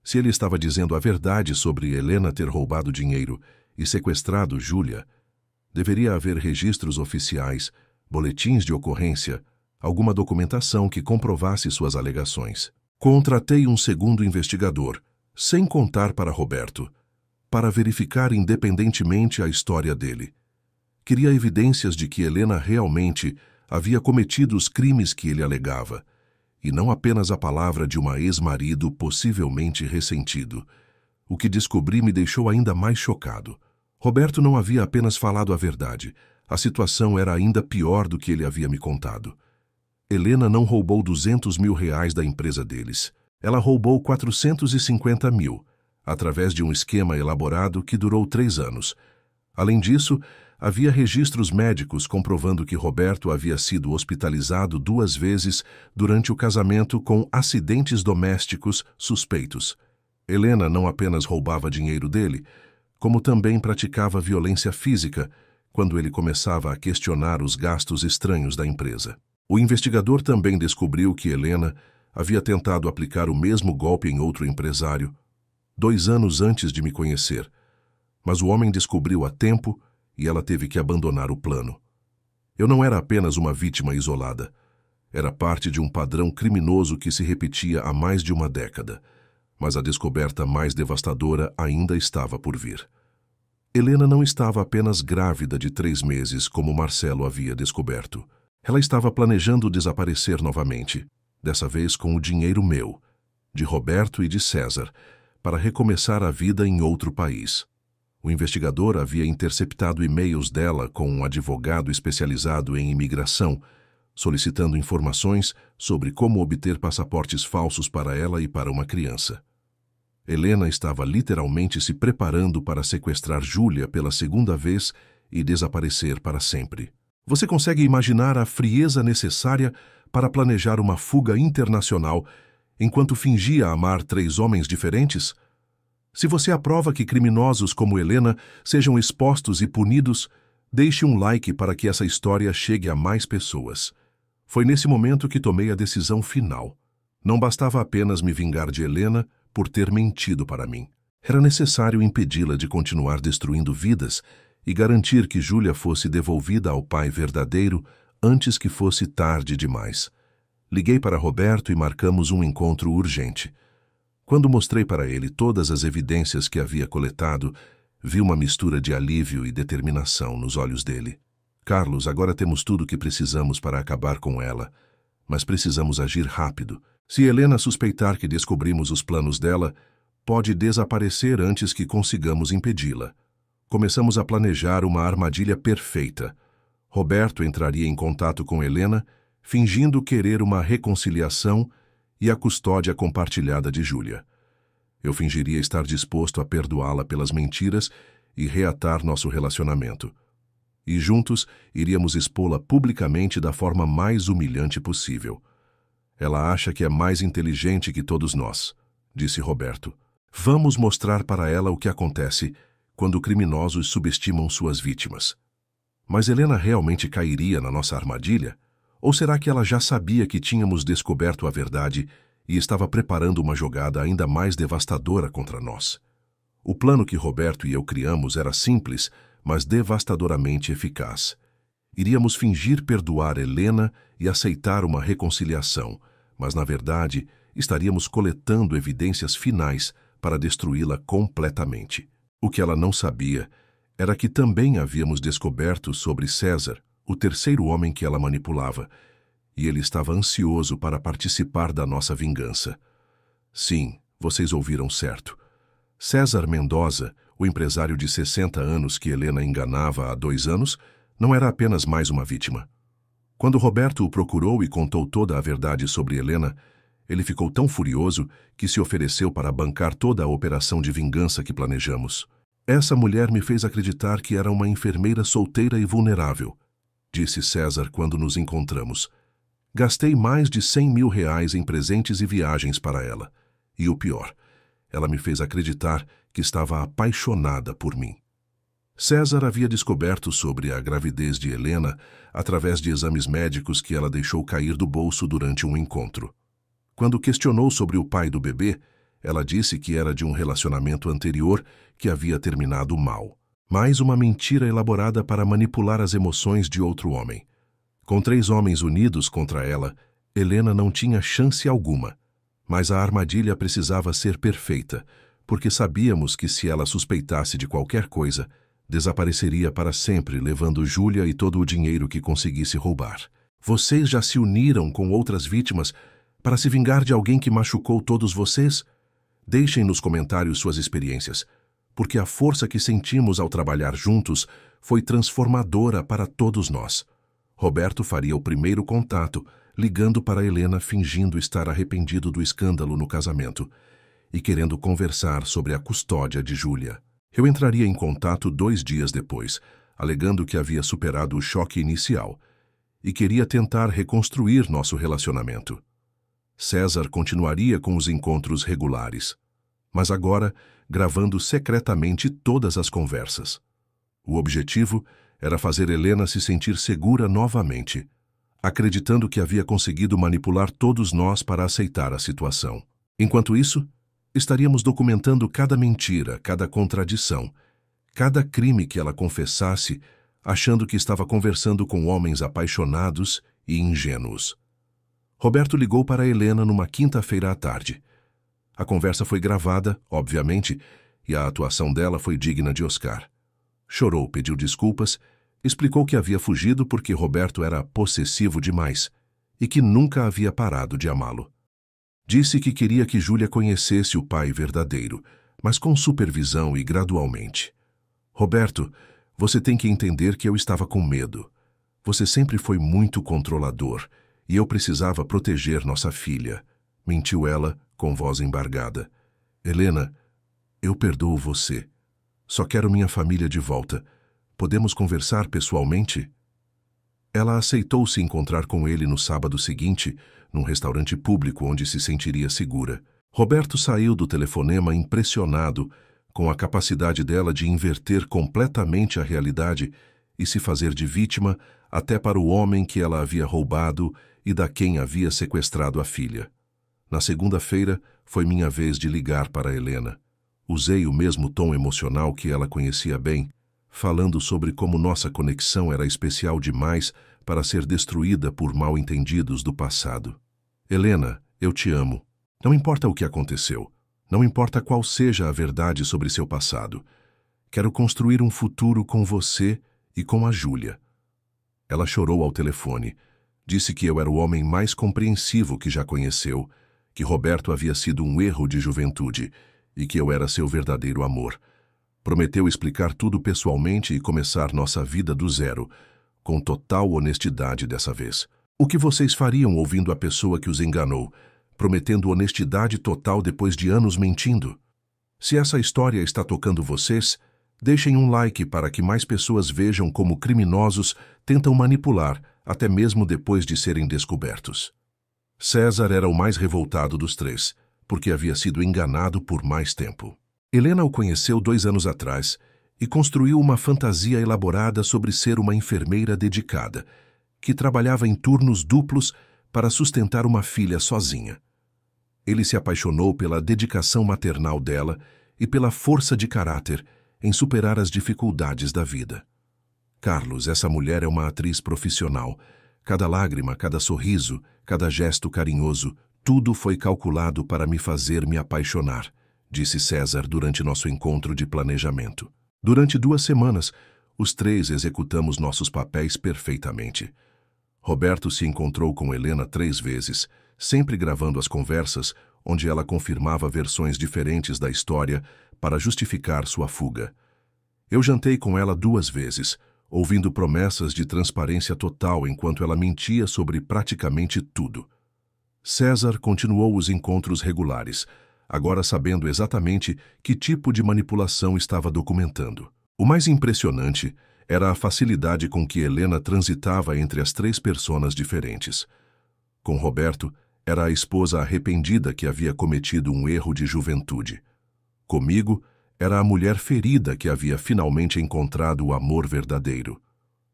Se ele estava dizendo a verdade sobre Helena ter roubado dinheiro e sequestrado Júlia, deveria haver registros oficiais, boletins de ocorrência, alguma documentação que comprovasse suas alegações. Contratei um segundo investigador, sem contar para Roberto, para verificar independentemente a história dele. Queria evidências de que Helena realmente havia cometido os crimes que ele alegava, e não apenas a palavra de uma ex-marido possivelmente ressentido. O que descobri me deixou ainda mais chocado. Roberto não havia apenas falado a verdade, a situação era ainda pior do que ele havia me contado. Helena não roubou R$200 mil da empresa deles. Ela roubou 450 mil, através de um esquema elaborado que durou 3 anos. Além disso, havia registros médicos comprovando que Roberto havia sido hospitalizado 2 vezes durante o casamento com acidentes domésticos suspeitos. Helena não apenas roubava dinheiro dele, como também praticava violência física, quando ele começava a questionar os gastos estranhos da empresa. O investigador também descobriu que Helena havia tentado aplicar o mesmo golpe em outro empresário 2 anos antes de me conhecer, mas o homem descobriu a tempo e ela teve que abandonar o plano. Eu não era apenas uma vítima isolada. Era parte de um padrão criminoso que se repetia há mais de uma década, mas a descoberta mais devastadora ainda estava por vir. Helena não estava apenas grávida de 3 meses, como Marcelo havia descoberto. Ela estava planejando desaparecer novamente, dessa vez com o dinheiro meu, de Roberto e de César, para recomeçar a vida em outro país. O investigador havia interceptado e-mails dela com um advogado especializado em imigração, solicitando informações sobre como obter passaportes falsos para ela e para uma criança. Helena estava literalmente se preparando para sequestrar Júlia pela 2ª vez e desaparecer para sempre. Você consegue imaginar a frieza necessária para planejar uma fuga internacional enquanto fingia amar 3 homens diferentes? Se você aprova que criminosos como Helena sejam expostos e punidos, deixe um like para que essa história chegue a mais pessoas. Foi nesse momento que tomei a decisão final. Não bastava apenas me vingar de Helena por ter mentido para mim. Era necessário impedi-la de continuar destruindo vidas e garantir que Júlia fosse devolvida ao pai verdadeiro antes que fosse tarde demais. Liguei para Roberto e marcamos um encontro urgente. Quando mostrei para ele todas as evidências que havia coletado, vi uma mistura de alívio e determinação nos olhos dele. Carlos, agora temos tudo o que precisamos para acabar com ela, mas precisamos agir rápido. Se Helena suspeitar que descobrimos os planos dela, pode desaparecer antes que consigamos impedi-la. Começamos a planejar uma armadilha perfeita. Roberto entraria em contato com Helena, fingindo querer uma reconciliação e a custódia compartilhada de Júlia. Eu fingiria estar disposto a perdoá-la pelas mentiras e reatar nosso relacionamento. E juntos iríamos expô-la publicamente da forma mais humilhante possível. Ela acha que é mais inteligente que todos nós, disse Roberto. Vamos mostrar para ela o que acontece quando criminosos subestimam suas vítimas. Mas Helena realmente cairia na nossa armadilha? Ou será que ela já sabia que tínhamos descoberto a verdade e estava preparando uma jogada ainda mais devastadora contra nós? O plano que Roberto e eu criamos era simples, mas devastadoramente eficaz. Iríamos fingir perdoar Helena e aceitar uma reconciliação, mas, na verdade, estaríamos coletando evidências finais para destruí-la completamente. O que ela não sabia era que também havíamos descoberto sobre César, o 3º homem que ela manipulava, e ele estava ansioso para participar da nossa vingança. Sim, vocês ouviram certo. César Mendoza, o empresário de 60 anos que Helena enganava há 2 anos, não era apenas mais uma vítima. Quando Roberto o procurou e contou toda a verdade sobre Helena, ele ficou tão furioso que se ofereceu para bancar toda a operação de vingança que planejamos. Essa mulher me fez acreditar que era uma enfermeira solteira e vulnerável, disse César quando nos encontramos. Gastei mais de R$100 mil em presentes e viagens para ela. E o pior, ela me fez acreditar que estava apaixonada por mim. César havia descoberto sobre a gravidez de Helena através de exames médicos que ela deixou cair do bolso durante um encontro. Quando questionou sobre o pai do bebê, ela disse que era de um relacionamento anterior que havia terminado mal. Mais uma mentira elaborada para manipular as emoções de outro homem. Com 3 homens unidos contra ela, Helena não tinha chance alguma. Mas a armadilha precisava ser perfeita, porque sabíamos que se ela suspeitasse de qualquer coisa, desapareceria para sempre, levando Júlia e todo o dinheiro que conseguisse roubar. Vocês já se uniram com outras vítimas para se vingar de alguém que machucou todos vocês? Deixem nos comentários suas experiências, porque a força que sentimos ao trabalhar juntos foi transformadora para todos nós. Roberto faria o primeiro contato, ligando para Helena fingindo estar arrependido do escândalo no casamento e querendo conversar sobre a custódia de Júlia. Eu entraria em contato 2 dias depois, alegando que havia superado o choque inicial e queria tentar reconstruir nosso relacionamento. César continuaria com os encontros regulares, mas agora gravando secretamente todas as conversas. O objetivo era fazer Helena se sentir segura novamente, acreditando que havia conseguido manipular todos nós para aceitar a situação. Enquanto isso, estaríamos documentando cada mentira, cada contradição, cada crime que ela confessasse, achando que estava conversando com homens apaixonados e ingênuos. Roberto ligou para Helena numa quinta-feira à tarde. A conversa foi gravada, obviamente, e a atuação dela foi digna de Oscar. Chorou, pediu desculpas, explicou que havia fugido porque Roberto era possessivo demais e que nunca havia parado de amá-lo. Disse que queria que Júlia conhecesse o pai verdadeiro, mas com supervisão e gradualmente. Roberto, você tem que entender que eu estava com medo. Você sempre foi muito controlador e eu precisava proteger nossa filha, mentiu ela com voz embargada. Helena, eu perdoo você. Só quero minha família de volta. Podemos conversar pessoalmente? Ela aceitou se encontrar com ele no sábado seguinte, num restaurante público onde se sentiria segura. Roberto saiu do telefonema impressionado com a capacidade dela de inverter completamente a realidade e se fazer de vítima até para o homem que ela havia roubado e da quem havia sequestrado a filha. Na segunda-feira, foi minha vez de ligar para Helena. Usei o mesmo tom emocional que ela conhecia bem, falando sobre como nossa conexão era especial demais para ser destruída por mal-entendidos do passado. Helena, eu te amo. Não importa o que aconteceu. Não importa qual seja a verdade sobre seu passado. Quero construir um futuro com você e com a Júlia. Ela chorou ao telefone. Disse que eu era o homem mais compreensivo que já conheceu, que Roberto havia sido um erro de juventude e que eu era seu verdadeiro amor. Prometeu explicar tudo pessoalmente e começar nossa vida do zero, com total honestidade dessa vez. O que vocês fariam ouvindo a pessoa que os enganou, prometendo honestidade total depois de anos mentindo? Se essa história está tocando vocês, deixem um like para que mais pessoas vejam como criminosos tentam manipular, até mesmo depois de serem descobertos. César era o mais revoltado dos três, porque havia sido enganado por mais tempo. Helena o conheceu 2 anos atrás e construiu uma fantasia elaborada sobre ser uma enfermeira dedicada, que trabalhava em turnos duplos para sustentar uma filha sozinha. Ele se apaixonou pela dedicação maternal dela e pela força de caráter em superar as dificuldades da vida. Carlos, essa mulher é uma atriz profissional. Cada lágrima, cada sorriso, cada gesto carinhoso, tudo foi calculado para me fazer me apaixonar, disse César durante nosso encontro de planejamento. Durante 2 semanas, os 3 executamos nossos papéis perfeitamente. Roberto se encontrou com Helena 3 vezes, sempre gravando as conversas, onde ela confirmava versões diferentes da história para justificar sua fuga. Eu jantei com ela 2 vezes, ouvindo promessas de transparência total enquanto ela mentia sobre praticamente tudo. César continuou os encontros regulares, agora sabendo exatamente que tipo de manipulação estava documentando. O mais impressionante era a facilidade com que Helena transitava entre as 3 personas diferentes. Com Roberto, era a esposa arrependida que havia cometido um erro de juventude. Comigo, era a mulher ferida que havia finalmente encontrado o amor verdadeiro.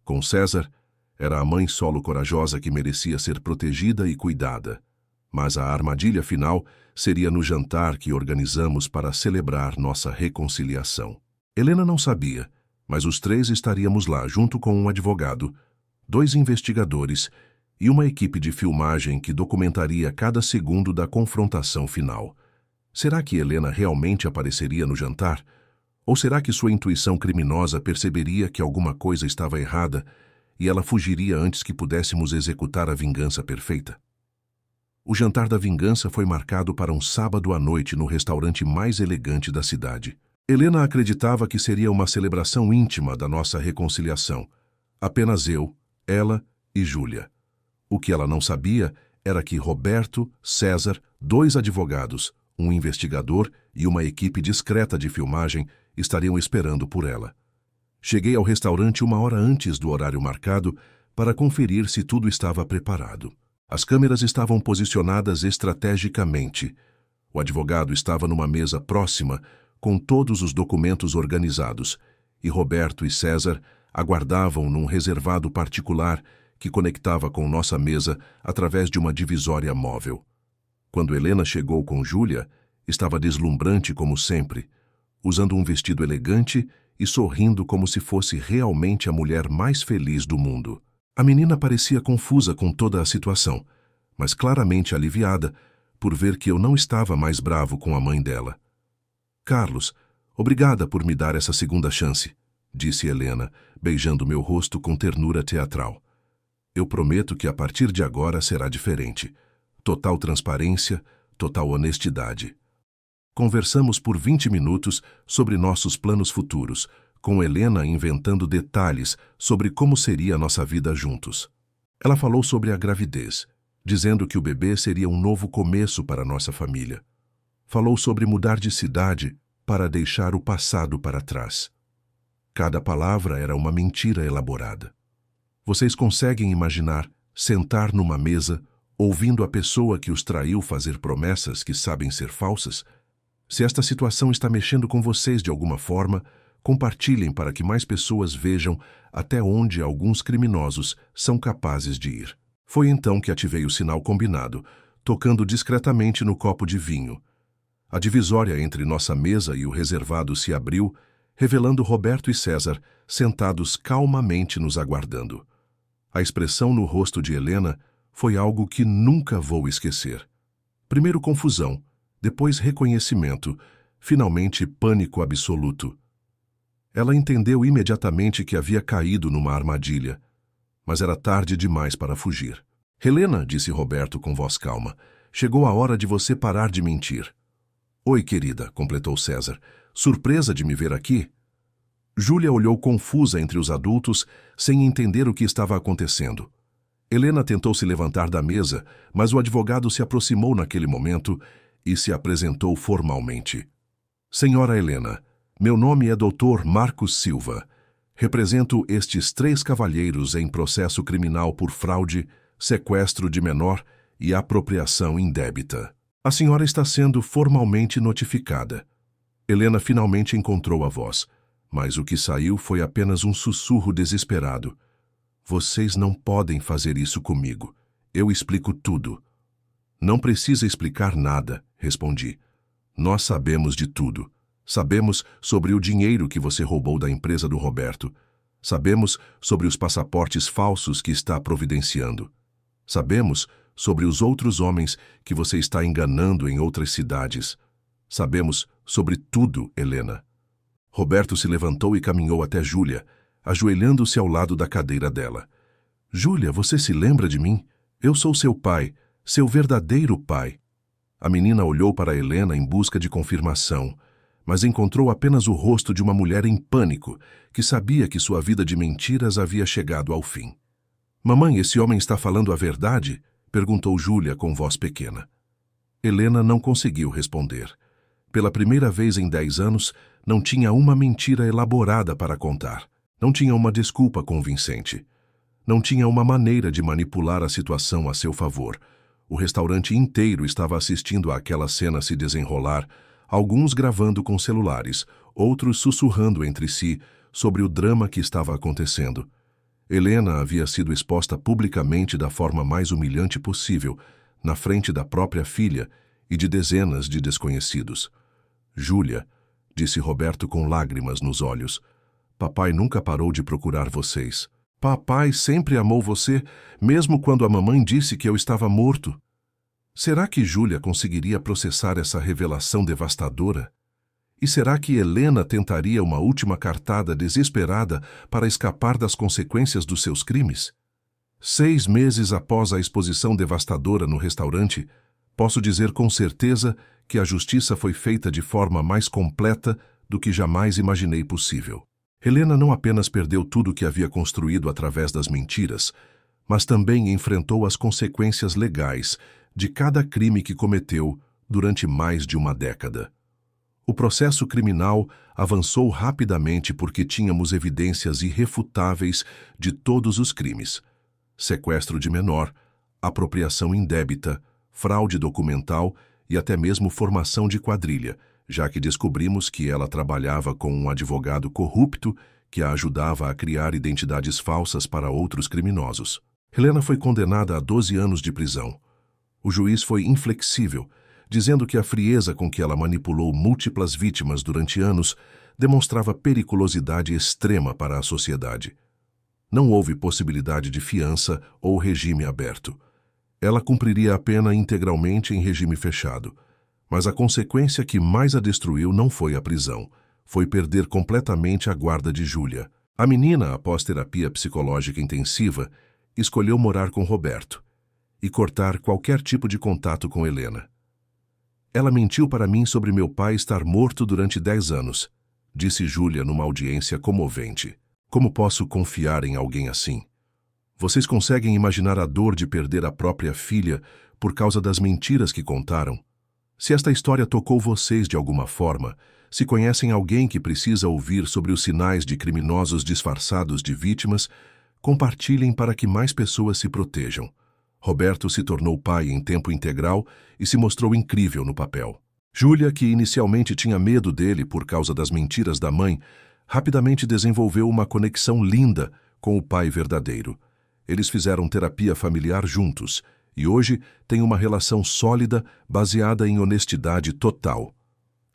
Com César, era a mãe solo corajosa que merecia ser protegida e cuidada. Mas a armadilha final seria no jantar que organizamos para celebrar nossa reconciliação. Helena não sabia, mas os 3 estaríamos lá junto com um advogado, 2 investigadores e uma equipe de filmagem que documentaria cada segundo da confrontação final. Será que Helena realmente apareceria no jantar? Ou será que sua intuição criminosa perceberia que alguma coisa estava errada e ela fugiria antes que pudéssemos executar a vingança perfeita? O jantar da vingança foi marcado para um sábado à noite no restaurante mais elegante da cidade. Helena acreditava que seria uma celebração íntima da nossa reconciliação. Apenas eu, ela e Júlia. O que ela não sabia era que Roberto, César, 2 advogados, um investigador e uma equipe discreta de filmagem estariam esperando por ela. Cheguei ao restaurante 1 hora antes do horário marcado para conferir se tudo estava preparado. As câmeras estavam posicionadas estrategicamente. O advogado estava numa mesa próxima, com todos os documentos organizados, e Roberto e César aguardavam num reservado particular que conectava com nossa mesa através de uma divisória móvel. Quando Helena chegou com Júlia, estava deslumbrante como sempre, usando um vestido elegante e sorrindo como se fosse realmente a mulher mais feliz do mundo. A menina parecia confusa com toda a situação, mas claramente aliviada por ver que eu não estava mais bravo com a mãe dela. Carlos, obrigada por me dar essa segunda chance, disse Helena, beijando meu rosto com ternura teatral. Eu prometo que a partir de agora será diferente. Total transparência, total honestidade. Conversamos por 20 minutos sobre nossos planos futuros, com Helena inventando detalhes sobre como seria a nossa vida juntos. Ela falou sobre a gravidez, dizendo que o bebê seria um novo começo para nossa família. Falou sobre mudar de cidade para deixar o passado para trás. Cada palavra era uma mentira elaborada. Vocês conseguem imaginar sentar numa mesa, ouvindo a pessoa que os traiu fazer promessas que sabem ser falsas? Se esta situação está mexendo com vocês de alguma forma, compartilhem para que mais pessoas vejam até onde alguns criminosos são capazes de ir. Foi então que ativei o sinal combinado, tocando discretamente no copo de vinho. A divisória entre nossa mesa e o reservado se abriu, revelando Roberto e César sentados calmamente nos aguardando. A expressão no rosto de Helena foi algo que nunca vou esquecer. Primeiro confusão, depois reconhecimento, finalmente pânico absoluto. Ela entendeu imediatamente que havia caído numa armadilha, mas era tarde demais para fugir. Helena, disse Roberto com voz calma, chegou a hora de você parar de mentir. Oi, querida, completou César, surpresa de me ver aqui? Júlia olhou confusa entre os adultos, sem entender o que estava acontecendo. Helena tentou se levantar da mesa, mas o advogado se aproximou naquele momento e se apresentou formalmente. Senhora Helena, meu nome é Dr. Marcos Silva. Represento estes 3 cavalheiros em processo criminal por fraude, sequestro de menor e apropriação indébita. A senhora está sendo formalmente notificada. Helena finalmente encontrou a voz, mas o que saiu foi apenas um sussurro desesperado. Vocês não podem fazer isso comigo. Eu explico tudo. Não precisa explicar nada, respondi. Nós sabemos de tudo. Sabemos sobre o dinheiro que você roubou da empresa do Roberto. Sabemos sobre os passaportes falsos que está providenciando. Sabemos sobre os outros homens que você está enganando em outras cidades. Sabemos sobre tudo, Helena. Roberto se levantou e caminhou até Júlia, ajoelhando-se ao lado da cadeira dela. Júlia, você se lembra de mim? Eu sou seu pai, seu verdadeiro pai. A menina olhou para Helena em busca de confirmação, mas encontrou apenas o rosto de uma mulher em pânico, que sabia que sua vida de mentiras havia chegado ao fim. Mamãe, esse homem está falando a verdade? Perguntou Júlia com voz pequena. Helena não conseguiu responder. Pela primeira vez em 10 anos, não tinha uma mentira elaborada para contar. Não tinha uma desculpa convincente. Não tinha uma maneira de manipular a situação a seu favor. O restaurante inteiro estava assistindo àquela cena se desenrolar, alguns gravando com celulares, outros sussurrando entre si sobre o drama que estava acontecendo. Helena havia sido exposta publicamente da forma mais humilhante possível, na frente da própria filha e de dezenas de desconhecidos. Júlia, disse Roberto com lágrimas nos olhos, papai nunca parou de procurar vocês. Papai sempre amou você, mesmo quando a mamãe disse que eu estava morto. Será que Júlia conseguiria processar essa revelação devastadora? E será que Helena tentaria uma última cartada desesperada para escapar das consequências dos seus crimes? 6 meses após a exposição devastadora no restaurante, posso dizer com certeza que a justiça foi feita de forma mais completa do que jamais imaginei possível. Helena não apenas perdeu tudo o que havia construído através das mentiras, mas também enfrentou as consequências legais de cada crime que cometeu durante mais de uma década. O processo criminal avançou rapidamente porque tínhamos evidências irrefutáveis de todos os crimes: sequestro de menor, apropriação indébita, fraude documental e até mesmo formação de quadrilha, já que descobrimos que ela trabalhava com um advogado corrupto que a ajudava a criar identidades falsas para outros criminosos. Helena foi condenada a 12 anos de prisão. O juiz foi inflexível, dizendo que a frieza com que ela manipulou múltiplas vítimas durante anos demonstrava periculosidade extrema para a sociedade. Não houve possibilidade de fiança ou regime aberto. Ela cumpriria a pena integralmente em regime fechado. Mas a consequência que mais a destruiu não foi a prisão. Foi perder completamente a guarda de Júlia. A menina, após terapia psicológica intensiva, escolheu morar com Roberto e cortar qualquer tipo de contato com Helena. Ela mentiu para mim sobre meu pai estar morto durante 10 anos, disse Júlia numa audiência comovente. Como posso confiar em alguém assim? Vocês conseguem imaginar a dor de perder a própria filha por causa das mentiras que contaram? Se esta história tocou vocês de alguma forma, se conhecem alguém que precisa ouvir sobre os sinais de criminosos disfarçados de vítimas, compartilhem para que mais pessoas se protejam. Roberto se tornou pai em tempo integral e se mostrou incrível no papel. Júlia, que inicialmente tinha medo dele por causa das mentiras da mãe, rapidamente desenvolveu uma conexão linda com o pai verdadeiro. Eles fizeram terapia familiar juntos e hoje têm uma relação sólida baseada em honestidade total.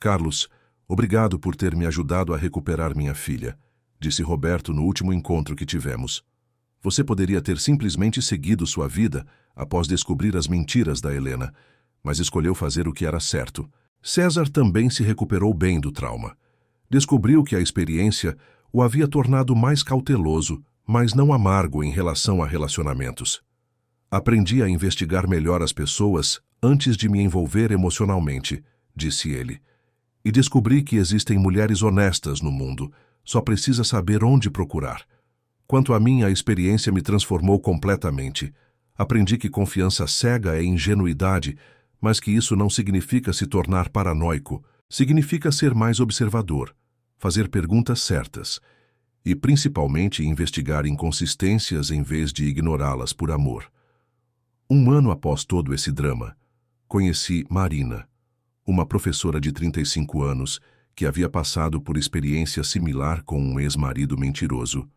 Carlos, obrigado por ter me ajudado a recuperar minha filha, disse Roberto no último encontro que tivemos. Você poderia ter simplesmente seguido sua vida após descobrir as mentiras da Helena, mas escolheu fazer o que era certo. César também se recuperou bem do trauma. Descobriu que a experiência o havia tornado mais cauteloso, mas não amargo em relação a relacionamentos. Aprendi a investigar melhor as pessoas antes de me envolver emocionalmente, disse ele. E descobri que existem mulheres honestas no mundo, só precisa saber onde procurar. Quanto a mim, a experiência me transformou completamente. Aprendi que confiança cega é ingenuidade, mas que isso não significa se tornar paranoico. Significa ser mais observador, fazer perguntas certas e, principalmente, investigar inconsistências em vez de ignorá-las por amor. Um ano após todo esse drama, conheci Marina, uma professora de 35 anos que havia passado por experiência similar com um ex-marido mentiroso.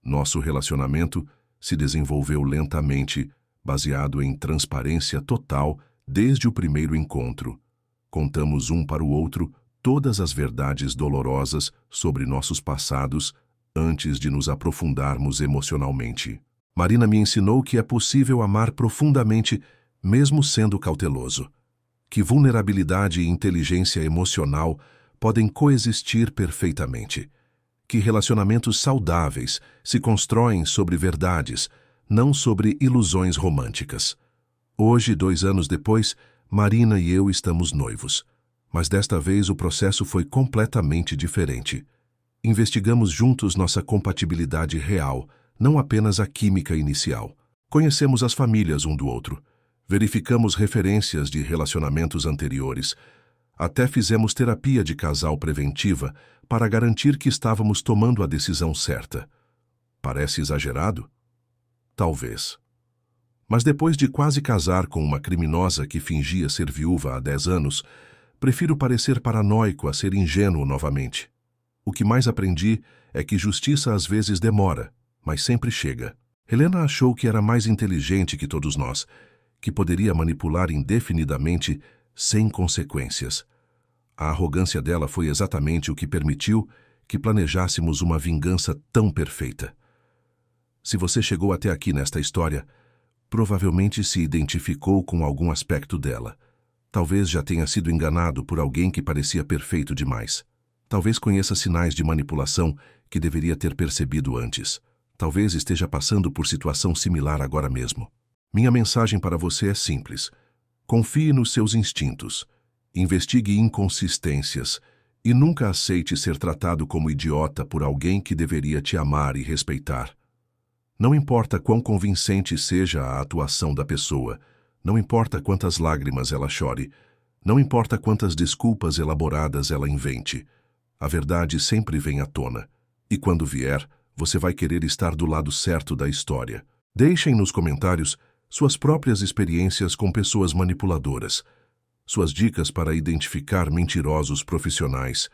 Nosso relacionamento se desenvolveu lentamente, baseado em transparência total desde o primeiro encontro. Contamos um para o outro todas as verdades dolorosas sobre nossos passados antes de nos aprofundarmos emocionalmente. Marina me ensinou que é possível amar profundamente mesmo sendo cauteloso, que vulnerabilidade e inteligência emocional podem coexistir perfeitamente, que relacionamentos saudáveis se constroem sobre verdades, não sobre ilusões românticas. Hoje, 2 anos depois, Marina e eu estamos noivos, mas desta vez o processo foi completamente diferente. Investigamos juntos nossa compatibilidade real, não apenas a química inicial. Conhecemos as famílias um do outro, verificamos referências de relacionamentos anteriores, até fizemos terapia de casal preventiva para garantir que estávamos tomando a decisão certa. Parece exagerado? Talvez. Mas depois de quase casar com uma criminosa que fingia ser viúva há 10 anos, prefiro parecer paranoico a ser ingênuo novamente. O que mais aprendi é que justiça às vezes demora, mas sempre chega. Helena achou que era mais inteligente que todos nós, que poderia manipular indefinidamente sem consequências. A arrogância dela foi exatamente o que permitiu que planejássemos uma vingança tão perfeita. Se você chegou até aqui nesta história, provavelmente se identificou com algum aspecto dela. Talvez já tenha sido enganado por alguém que parecia perfeito demais. Talvez conheça sinais de manipulação que deveria ter percebido antes. Talvez esteja passando por situação similar agora mesmo. Minha mensagem para você é simples. Confie nos seus instintos. Investigue inconsistências e nunca aceite ser tratado como idiota por alguém que deveria te amar e respeitar. Não importa quão convincente seja a atuação da pessoa, não importa quantas lágrimas ela chore, não importa quantas desculpas elaboradas ela invente, a verdade sempre vem à tona, e quando vier, você vai querer estar do lado certo da história. Deixem nos comentários suas próprias experiências com pessoas manipuladoras, suas dicas para identificar mentirosos profissionais,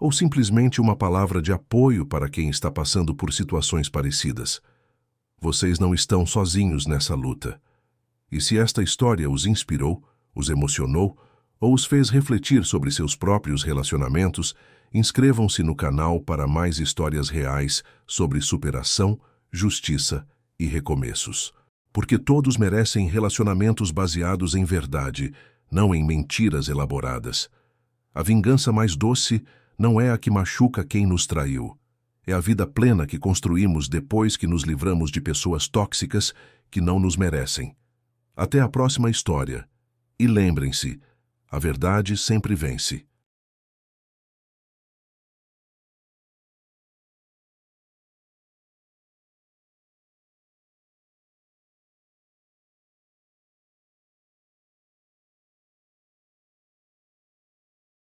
ou simplesmente uma palavra de apoio para quem está passando por situações parecidas. Vocês não estão sozinhos nessa luta. E se esta história os inspirou, os emocionou ou os fez refletir sobre seus próprios relacionamentos, inscrevam-se no canal para mais histórias reais sobre superação, justiça e recomeços. Porque todos merecem relacionamentos baseados em verdade, não em mentiras elaboradas. A vingança mais doce não é a que machuca quem nos traiu. É a vida plena que construímos depois que nos livramos de pessoas tóxicas que não nos merecem. Até a próxima história. E lembrem-se, a verdade sempre vence.